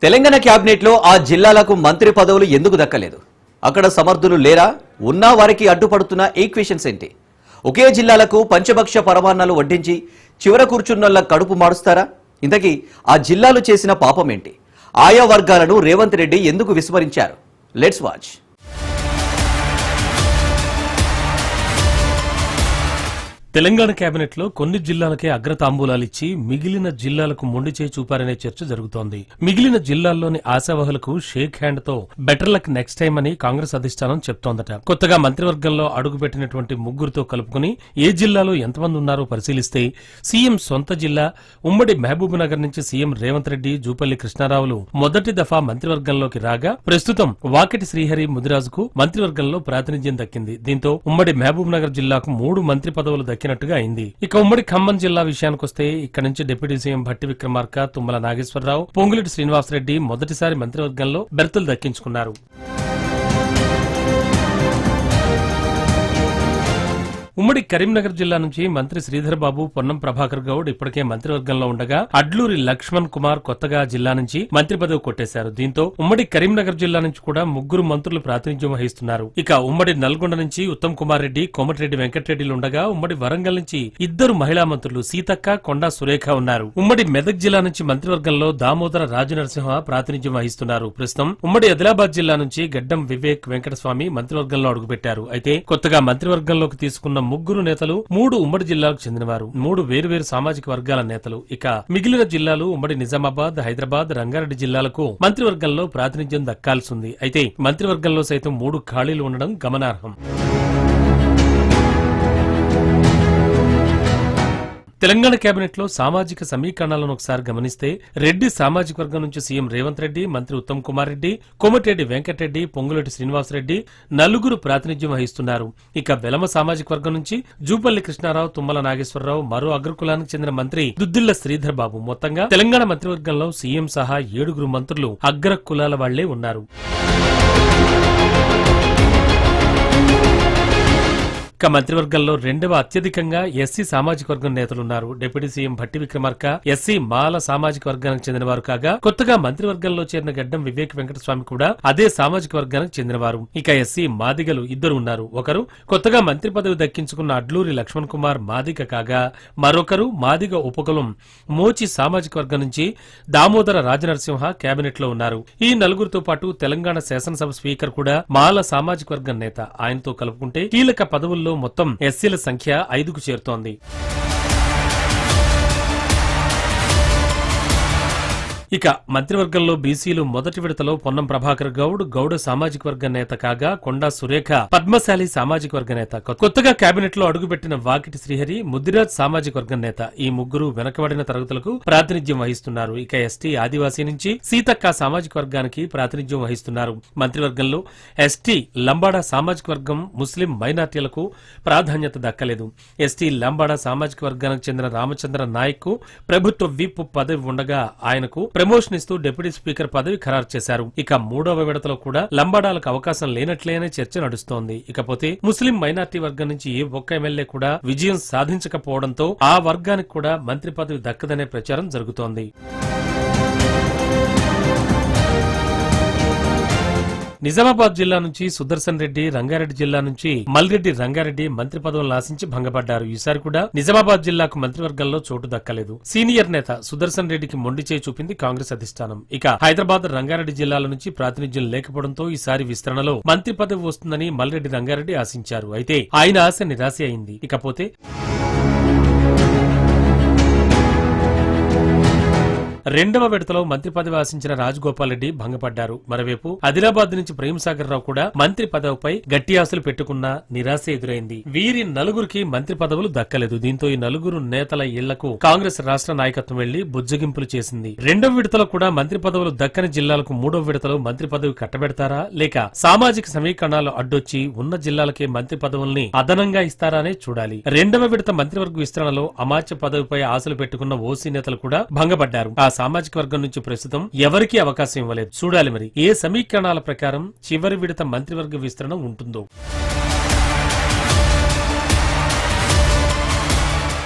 Telangana cabinet లో ఆ జిల్లాలకు మంత్రి పదవులు ఎందుకు దక్కలేదు? అక్కడ సమర్థులు లేరా? ఉన్నా వారికి అడ్డుపడుతున్న ఈక్వేషన్స్ ఏంటి? ఒకే జిల్లాలకు పంచభక్ష పరమాన్నాలు వడ్డించి చివర కూర్చున్నోళ్ళ కడుపు మారుస్తారా? ఇంతకీ ఆ జిల్లాలు చేసిన పాపం ఏంటి? ఆయా వర్గాలను రేవంత్ రెడ్డి ఎందుకు విస్మరించారు? Let's watch. తెలంగాణ కేబినెట్ లో కొన్ని జిల్లాలకే అగ్రతాంబూలాలిచ్చి మిగిలిన జిల్లాలకు మొండి చేయి చూపారనే చర్చ జరుగుతోంది. మిగిలిన జిల్లాల్లోని ఆశావహులకు షేక్ హ్యాండ్ తో బెటర్ లక్ నెక్స్ట్ టైం అని కాంగ్రెస్ అధిష్టానం చెప్తోందట. కొత్తగా మంత్రివర్గంలో అడుగుపెట్టినటువంటి ముగ్గురుతో కలుపుకుని ఏ జిల్లాలో ఎంతమంది ఉన్నారో పరిశీలిస్తే సీఎం సొంత జిల్లా ఉమ్మడి మహబూబ్ నగర్ నుంచి సీఎం రేవంత్ రెడ్డి, జూపల్లి కృష్ణారావులు మొదటి దఫా మంత్రివర్గంలోకి రాగా ప్రస్తుతం వాకిటి శ్రీహరి ముదిరాజుకు మంత్రివర్గంలో ప్రాతినిధ్యం దక్కింది. దీంతో ఉమ్మడి మహబూబ్ నగర్ జిల్లాకు 3 మంత్రి పదవులు దక్కినట్టుగా అయింది. ఇక ఉమ్మడి ఖమ్మం జిల్లా విషయానికొస్తే ఇక్కడ నుంచి డిప్యూటీ సీఎం భట్టి విక్రమార్క, తుమ్మల నాగేశ్వరరావు, పొంగులేటి శ్రీనివాసరెడ్డి మొదటిసారి మంత్రివర్గంలో బెర్తులు దక్కించుకున్నారు. ఉమ్మడి కరీంనగర్ జిల్లా నుంచి మంత్రి శ్రీధర్ బాబు, పొన్నం ప్రభాకర్ గౌడ్ ఇప్పటికే మంత్రివర్గంలో ఉండగా అడ్లూరి లక్ష్మణ్ కుమార్ కొత్తగా జిల్లా నుంచి మంత్రి పదవి కొట్టేశారు. దీంతో ఉమ్మడి కరీంనగర్ జిల్లా నుంచి కూడా 3 మంత్రులు ప్రాతినిధ్యం వహిస్తున్నారు. ఇక ఉమ్మడి నల్గొండ నుంచి ఉత్తమ్ కుమార్ రెడ్డి, కోమటిరెడ్డి వెంకటరెడ్డిలు ఉండగా ఉమ్మడి వరంగల్ నుంచి 2 మహిళా మంత్రులు సీతక్క, కొండా సురేఖ ఉన్నారు. ఉమ్మడి మెదక్ జిల్లా నుంచి మంత్రివర్గంలో దామోదర రాజనరసింహ ప్రాతినిధ్యం వహిస్తున్నారు. ప్రస్తుతం ఉమ్మడి ఆదిలాబాద్ జిల్లా నుంచి గడ్డం వివేక్ వెంకటస్వామి మంత్రివర్గంలో అడుగుపెట్టారు. అయితే కొత్తగా మంత్రివర్గంలోకి తీసుకున్న 3 నేతలు 3 ఉమ్మడి జిల్లాలకు చెందినవారు, 3 వేరువేరు సామాజిక వర్గాల నేతలు. ఇక మిగిలిన జిల్లాలు ఉమ్మడి నిజామాబాద్, హైదరాబాద్, రంగారెడ్డి జిల్లాలకు మంత్రివర్గంలో ప్రాతినిధ్యం దక్కాల్సింది. అయితే మంత్రివర్గంలో సైతం 3 ఖాళీలు ఉండడం గమనార్హం. తెలంగాణ కేబినెట్ లో సామాజిక సమీకరణాలను ఒకసారి గమనిస్తే రెడ్డి సామాజిక వర్గం నుంచి సీఎం రేవంత్ రెడ్డి, మంత్రి ఉత్తమ్ కుమార్ రెడ్డి, కోమటిరెడ్డి వెంకటరెడ్డి, పొంగులేటి శ్రీనివాసరెడ్డి 4 ప్రాతినిధ్యం వహిస్తున్నారు. ఇక వెలమ సామాజిక వర్గం నుంచి జూపల్లి కృష్ణారావు, తుమ్మల నాగేశ్వరరావు, మరో అగ్రకులానికి చెందిన మంత్రి దుద్దిళ్ల శ్రీధర్ బాబు. మొత్తంగా తెలంగాణ మంత్రివర్గంలో సీఎం సహా 7 మంత్రులు అగ్ర కులాల వాళ్లే ఉన్నారు. ఇక మంత్రివర్గంలో 2వ అత్యధికంగా ఎస్సీ సామాజిక వర్గం నేతలున్నారు. Deputy CM Bhatti Vikramarka SC Mala సామాజిక వర్గానికి చెందినవారు కాగా కొత్తగా మంత్రివర్గంలో చేరిన గడ్డం వివేక్ వెంకటస్వామి కూడా అదే సామాజిక వర్గానికి చెందినవారు. ఇక ఎస్సీ మాదిగలు 2 ఉన్నారు. ఒకరు కొత్తగా మంత్రి పదవి దక్కించుకున్న అడ్లూరి లక్ష్మణ్ కుమార్ మాదిగ కాగా మరొకరు మాదిగ ఉపకులం మోచి సామాజిక వర్గం నుంచి దామోదర రాజనరసింహ కేబినెట్ లో ఉన్నారు. ఈ 4తో పాటు తెలంగాణ శాసనసభ స్పీకర్ కూడా మాల సామాజిక వర్గం నేత. ఆయనతో కలుపుకుంటే కీలక పదవుల్లో మొత్తం ఎస్సీల సంఖ్య 5కు చేరుతోంది. ఇక మంత్రివర్గంలో బీసీలు మొదటి విడతలో పొన్నం ప్రభాకర్ గౌడ్ గౌడ సామాజిక వర్గ నేత కాగా కొండా సురేఖ పద్మశాలి సామాజిక వర్గ నేత. కొత్తగా కేబినెట్ లో అడుగుపెట్టిన వాకిటి శ్రీహరి ముద్దిరాజ్ సామాజిక వర్గం నేత. ఈ 3 వెనకబడిన తరగతులకు ప్రాతినిధ్యం వహిస్తున్నారు. ఇక ఎస్టీ ఆదివాసీ నుంచి సీతక్క సామాజిక వర్గానికి ప్రాతినిధ్యం వహిస్తున్నారు. మంత్రివర్గంలో ఎస్టీ లంబాడా సామాజిక వర్గం, ముస్లిం మైనార్టీలకు ప్రాధాన్యత దక్కలేదు. ఎస్టీ లంబాడా సామాజిక వర్గానికి చెందిన రామచంద్ర నాయక్ కు ప్రభుత్వ విప్ పదవి ఉండగా ఆయనకు ప్రమోషన్ ఇస్తూ డిప్యూటీ స్పీకర్ పదవి ఖరారు చేశారు. ఇక 3వ విడతలో కూడా లంబాడాలకు అవకాశం లేనట్లే అనే చర్చ నడుస్తోంది. ఇకపోతే ముస్లిం మైనార్టీ వర్గం నుంచి ఏ ఒక్క ఎమ్మెల్యే కూడా విజయం సాధించకపోవడంతో ఆ వర్గానికి కూడా మంత్రి పదవి దక్కదనే ప్రచారం జరుగుతోంది. నిజామాబాద్ జిల్లా నుంచి సుదర్శన్ రెడ్డి, రంగారెడ్డి జిల్లా నుంచి మల్రెడ్డి రంగారెడ్డి మంత్రి పదవులను ఆశించి భంగపడ్డారు. ఈసారి కూడా నిజామాబాద్ జిల్లాకు మంత్రివర్గంలో చోటు దక్కలేదు. సీనియర్ నేత సుదర్శన్ రెడ్డికి మొండి చేయి చూపింది కాంగ్రెస్ అధిష్టానం. ఇక హైదరాబాద్, రంగారెడ్డి జిల్లాల నుంచి ప్రాతినిధ్యం లేకపోవడంతో ఈసారి విస్తరణలో మంత్రి పదవి వస్తుందని మల్రెడ్డి రంగారెడ్డి ఆశించారు. అయితే ఆయన ఆశ నిరాశ అయింది. ఇకపోతే రెండవ విడతలో మంత్రి పదవి ఆశించిన రాజగోపాల్ రెడ్డి భంగపడ్డారు. మరోవైపు ఆదిలాబాద్ నుంచి ప్రేమసాగర్ రావు కూడా మంత్రి పదవిపై గట్టి ఆశలు పెట్టుకున్నా నిరాశ ఎదురైంది. వీరి 4కి మంత్రి పదవులు దక్కలేదు. దీంతో ఈ 4 నేతల ఇళ్లకు కాంగ్రెస్ రాష్ట్ర నాయకత్వం వెళ్లి బుజ్జగింపులు చేసింది. 2వ విడతలో కూడా మంత్రి పదవులు దక్కని జిల్లాలకు 3వ విడతలో మంత్రి పదవి కట్టబెడతారా, లేక సామాజిక సమీకరణాలు అడ్డొచ్చి ఉన్న జిల్లాలకే మంత్రి పదవుల్ని అదనంగా ఇస్తారానే చూడాలి. 2వ విడత మంత్రివర్గ విస్తరణలో అమాత్య పదవిపై ఆశలు పెట్టుకున్న ఓసీ నేతలు కూడా భంగపడ్డారు. ఆ సామాజిక వర్గం నుంచి ప్రస్తుతం ఎవరికీ అవకాశం ఇవ్వలేదు. చూడాలి మరి ఏ సమీకరణాల ప్రకారం చివరి విడత మంత్రివర్గ విస్తరణ ఉంటుందో.